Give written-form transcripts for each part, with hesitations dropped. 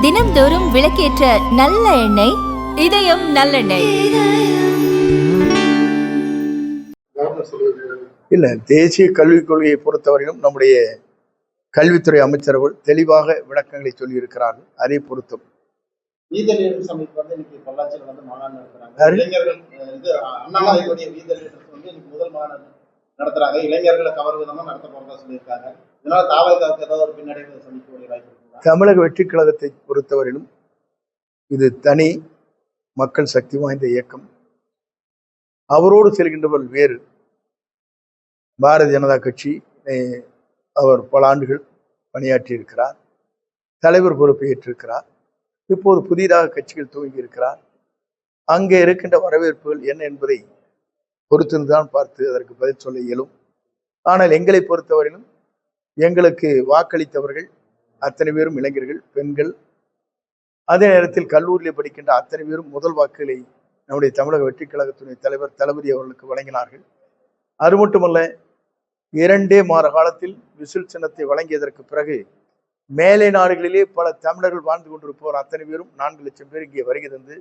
தினம்தோறும் விளக்கேற்ற நல்ல எண்ணெய் இதயம் நல்லெண்ணெய். இல்ல, தேசிய கல்விக் கொள்கையை பொறுத்தவரையிலும் நம்முடைய கல்வித்துறை அமைச்சர்கள் தெளிவாக விளக்கங்களை சொல்லி இருக்கிறார்கள். அதே பொருத்தம் தமிழக வெற்றி கழகத்தை பொறுத்தவரையிலும் இது தனி மக்கள் சக்தி வாய்ந்த இயக்கம். அவரோடு செல்கின்றவர்கள் வேறு. பாரதிய ஜனதா கட்சி அவர் பல ஆண்டுகள் பணியாற்றி இருக்கிறார், தலைவர் பொறுப்பை ஏற்றிருக்கிறார். இப்போது புதிதாக கட்சிகள் துவங்கி இருக்கிறார். அங்கே இருக்கின்ற வரவேற்புகள் என்ன என்பதை பொறுத்திருந்தான் பார்த்து அதற்கு பதில் சொல்ல இயலும். ஆனால் எங்களை பொறுத்தவரையிலும் எங்களுக்கு வாக்களித்தவர்கள் அத்தனை பேரும் இளைஞர்கள், பெண்கள். அதே நேரத்தில் கல்லூரியில் படிக்கின்ற அத்தனை பேரும் முதல் வாக்குகளை நம்முடைய தமிழக வெற்றி கழகத்துடைய தலைவர் தளபதி அவர்களுக்கு வழங்கினார்கள். அது மட்டுமல்ல, 2 மாத காலத்தில் விசில் சின்னத்தை வழங்கியதற்கு பிறகு மேலை நாடுகளிலே பல தமிழர்கள் வாழ்ந்து கொண்டிருப்பவர் அத்தனை பேரும் 4 லட்சம் பேர் இங்கே வருகை தந்து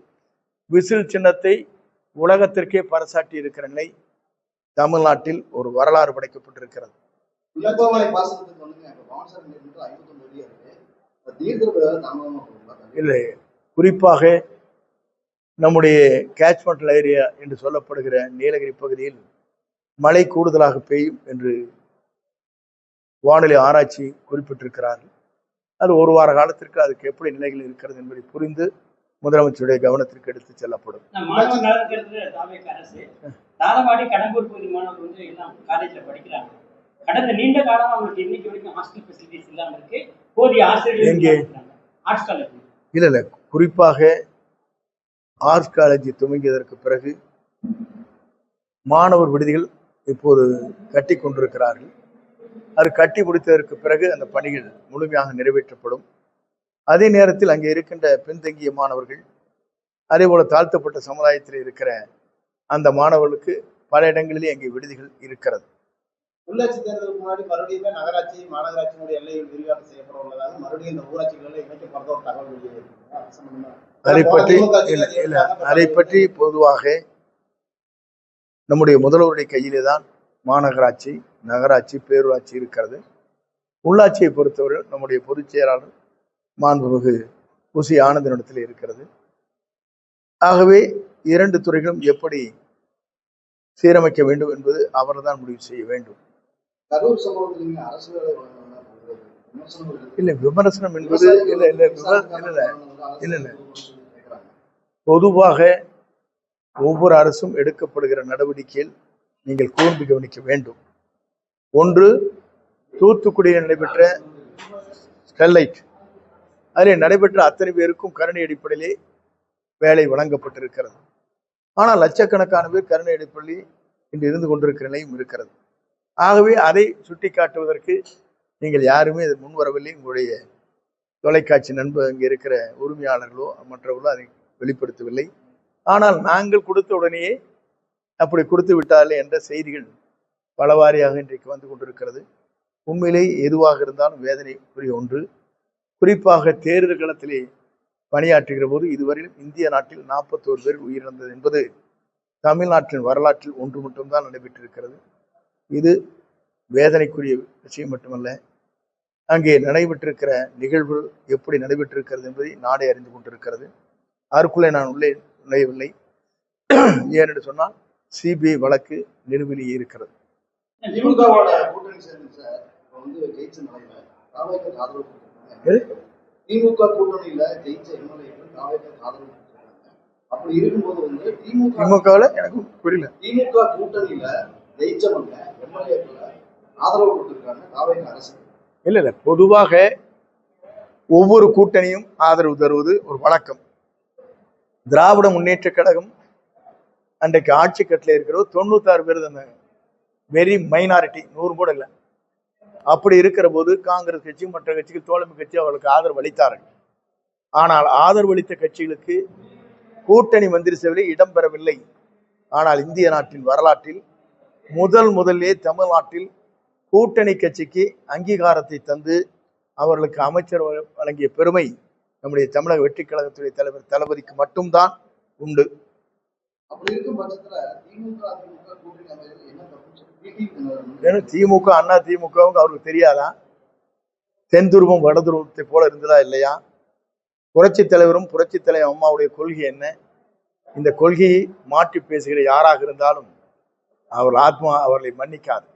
விசில் சின்னத்தை உலகத்திற்கே பறைசாட்டி இருக்கிற நிலை தமிழ்நாட்டில் ஒரு வரலாறு படைக்கப்பட்டிருக்கிறது. இல்லை, குறிப்பாக நம்முடைய கேட்ச்மெண்ட் ஏரியா என்று சொல்லப்படுகிற நீலகிரி பகுதியில் மழை கூடுதலாக பெய்யும் என்று வானிலை ஆராய்ச்சி குறிப்பிட்டிருக்கிறார்கள். அது ஒரு வார காலத்திற்கு அதுக்கு எப்படி நிலைகள் இருக்கிறது என்பதை புரிந்து முதலமைச்சருடைய கவனத்திற்கு எடுத்து செல்லப்படும். இல்ல, குறிப்பாக ஆர்ட்ஸ் காலேஜ் துவங்கியதற்கு பிறகு மாணவர் விடுதிகள் இப்போது கட்டி கொண்டிருக்கிறார்கள். அது கட்டி முடித்ததற்கு பிறகு அந்த பணிகள் முழுமையாக நிறைவேற்றப்படும். அதே நேரத்தில் அங்கே இருக்கின்ற பின்தங்கிய மாணவர்கள், அதே போல தாழ்த்தப்பட்ட சமுதாயத்தில் இருக்கிற அந்த மாணவர்களுக்கு பல இடங்களிலே அங்கே விடுதிகள் இருக்கிறது. உள்ளாட்சி தேர்தலுக்கு முன்னாடி மறுபடியும் நகராட்சி மாநகராட்சியினுடைய எல்லைகள் விரிவாக்கம் செய்யப்பட உள்ளதாக மறுபடியும் இந்த ஊராட்சிகளில் இணைக்கப்படுற ஒரு தகவல். அதை பற்றி பொதுவாக நம்முடைய முதல்வருடைய கையிலே தான் மாநகராட்சி, நகராட்சி, பேரூராட்சி இருக்கிறது. உள்ளாட்சியை பொறுத்தவரை நம்முடைய பொதுச் செயலாளர் மாண்புமிகு உசி ஆனந்தனிடத்தில் இருக்கிறது. ஆகவே 2 துறைகளும் எப்படி சீரமைக்க வேண்டும் என்பது அவர்தான் முடிவு செய்ய வேண்டும். இல்லை, விமர்சனம் என்பது இல்லை. பொதுவாக ஒவ்வொரு அரசும் எடுக்கப்படுகிற நடவடிக்கையில் நீங்கள் கூர்ந்து கவனிக்க வேண்டும். ஒன்று, தூத்துக்குடியில் நடைபெற்ற ஸ்டெர்லைட், அதில் நடைபெற்ற அத்தனை பேருக்கும் கருணை அடிப்படையிலே வேலை வழங்கப்பட்டிருக்கிறது. ஆனால் லட்சக்கணக்கான பேர் கருணை அடிப்படையில் இன்று இருந்து கொண்டிருக்கிற நிலையும் இருக்கிறது. ஆகவே அதை சுட்டி காட்டுவதற்கு நீங்கள் யாருமே அது முன்வரவில்லை. உங்களுடைய தொலைக்காட்சி நண்பர் இங்கே இருக்கிற உரிமையாளர்களோ மற்றவர்களோ அதை வெளிப்படுத்தவில்லை. ஆனால் நாங்கள் கொடுத்த உடனேயே அப்படி கொடுத்து விட்டாலே என்ற செய்திகள் பலவாரியாக இன்றைக்கு வந்து கொண்டிருக்கிறது. உண்மையிலே எதுவாக இருந்தாலும் வேதனைக்குரிய ஒன்று. குறிப்பாக தேர்தல் களத்திலே பணியாற்றுகிற போது இதுவரையிலும் இந்திய நாட்டில் 41 பேர் உயிரிழந்தது என்பது தமிழ்நாட்டின் வரலாற்றில் ஒன்று மட்டும்தான் நடைபெற்றிருக்கிறது. இது வேதனைக்குரிய விஷயம் மட்டுமல்ல, அங்கே நடைபெற்றிருக்கிற நிகழ்வு எப்படி நடைபெற்றிருக்கிறது என்பதை நாடே அறிந்து கொண்டிருக்கிறது. அதற்குள்ளே நான் உள்ளே நுழையவில்லை. ஏனென்று சொன்னால் சிபிஐ வழக்கு நிலுவையிலேயே இருக்கிறது. திமுகவில் எனக்கு புரியல. திமுக கூட்டணியில ஜெயிச்சவங்க ஆதரவு கொடுத்திருக்காங்க அரசு. இல்ல, பொதுவாக ஒவ்வொரு கூட்டணியும் ஆதரவு தருவது ஒரு வழக்கம். திராவிட முன்னேற்ற கழகம் அன்றைக்கு ஆட்சி கட்டில இருக்கிறது 96 பேர் தான், வெரி மைனாரிட்டி, 100 கூட இல்லை. அப்படி இருக்கிற போது காங்கிரஸ் கட்சி மற்ற கட்சிகள் தோழமை கட்சி அவர்களுக்கு ஆதரவு அளித்தார்கள். ஆனால் ஆதரவு அளித்த கட்சிகளுக்கு கூட்டணி மந்திரி சபையில் இடம்பெறவில்லை. ஆனால் இந்திய நாட்டின் வரலாற்றில் முதல்லே தமிழ்நாட்டில் கூட்டணி கட்சிக்கு அங்கீகாரத்தை தந்து அவர்களுக்கு அமைச்சர் வழங்கிய பெருமை நம்முடைய தமிழக வெற்றி கழகத்துடைய தலைவர் தளபதிக்கு மட்டும்தான் உண்டு. அப்படி இருக்கும் பட்சத்துல திமுக அதிமுக கூட்டணி அமைகிறது என்ன தப்புன்னு சொல்லி ஏன்னா திமுக அண்ணா திமுகவும் அவருக்கு தெரியாதா? தென் துருவம் வட துருவத்தை போல இருந்ததா இல்லையா? புரட்சி தலைவரும் புரட்சி தலைவர் அம்மாவுடைய கொள்கை என்ன? இந்த கொள்கையை மாற்றி பேசுகிற யாராக இருந்தாலும் அவர் ஆத்மா அவர்களை மன்னிக்காது.